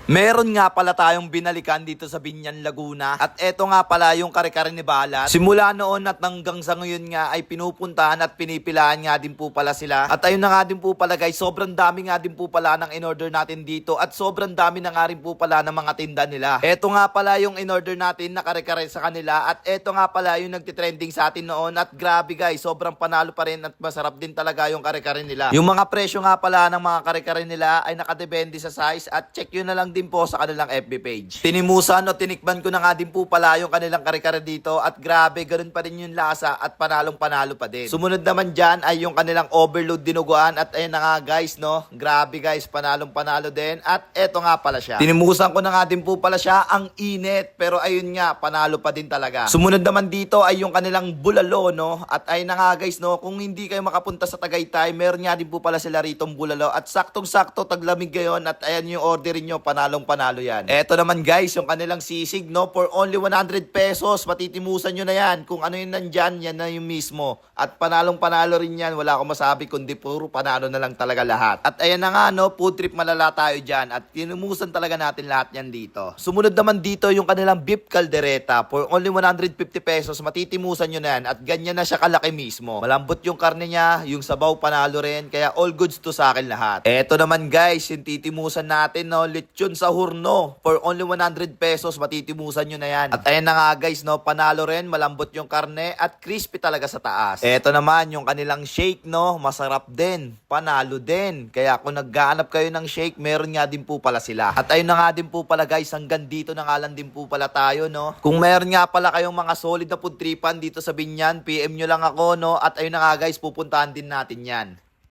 Meron nga pala tayong binalikan dito sa Binyan, Laguna. At eto nga pala yung kare-kare ni Balat. Simula noon at hanggang sa ngayon nga ay pinupuntahan at pinipilahan nga din po pala sila. At ayun na nga din po pala guys, sobrang dami nga din po pala ng in-order natin dito. At sobrang dami na nga rin po pala ng mga tinda nila. Eto nga pala yung in-order natin na kare-kare sa kanila. At eto nga pala yung nagtitrending sa atin noon. At grabe guys, sobrang panalo pa rin at masarap din talaga yung kare-kare nila. Yung mga presyo nga pala ng mga kare-kare nila ay nakadepende sa size. At check yun na lang din po sa kanilang FB page. Tinimusan o tinikman ko na nga din po pala yung kanilang kare-kare dito at grabe, ganun pa rin yung lasa at panalong panalo pa din. Sumunod naman dyan ay yung kanilang overload dinuguan at ayun na nga guys, no? Grabe guys, panalong panalo din at eto nga pala siya. Tinimusan ko na nga din po pala siya, ang init pero ayun nga, panalo pa din talaga. Sumunod naman dito ay yung kanilang bulalo, no? At ayun na nga guys, no? Kung hindi kayo makapunta sa Tagaytay, meron nga din po pala sila ritong bulalo at saktong-sakto taglamig ngayon at ayan yung orderin nyo, panalong panalo yan. Eto naman guys, yung kanilang sisig, no? For only 100 pesos, matitimusan nyo na yan. Kung ano yung nandyan, yan na yung mismo. At panalong panalo rin yan, wala akong masabi kundi puro panalo na lang talaga lahat. At ayan na nga, no? Food trip malala tayo dyan at tinumusan talaga natin lahat yan dito. Sumunod naman dito yung kanilang beef caldereta. For only 150 pesos, matitimusan nyo na yan. At ganyan na siya kalaki mismo. Malambot yung karne niya, yung sabaw panalo rin. Kaya all goods to sa akin lahat. Eto naman guys, yung titimusan natin, no? Lechon sa hurno. For only 100 pesos, matitimusan nyo na yan. At ayan na nga guys, no? Panalo rin, malambot yung karne at crispy talaga sa taas. Eto naman, yung kanilang shake, no? Masarap din. Panalo din. Kaya kung naghahanap kayo ng shake, meron nga din po pala sila. At ayun na nga din po pala guys, hanggang dito na nga lang din po pala tayo, no? Kung meron nga pala kayong mga solid na food tripan dito sa Binyan, PM nyo lang ako, no? At ayun na nga guys, pupuntahan din natin yan.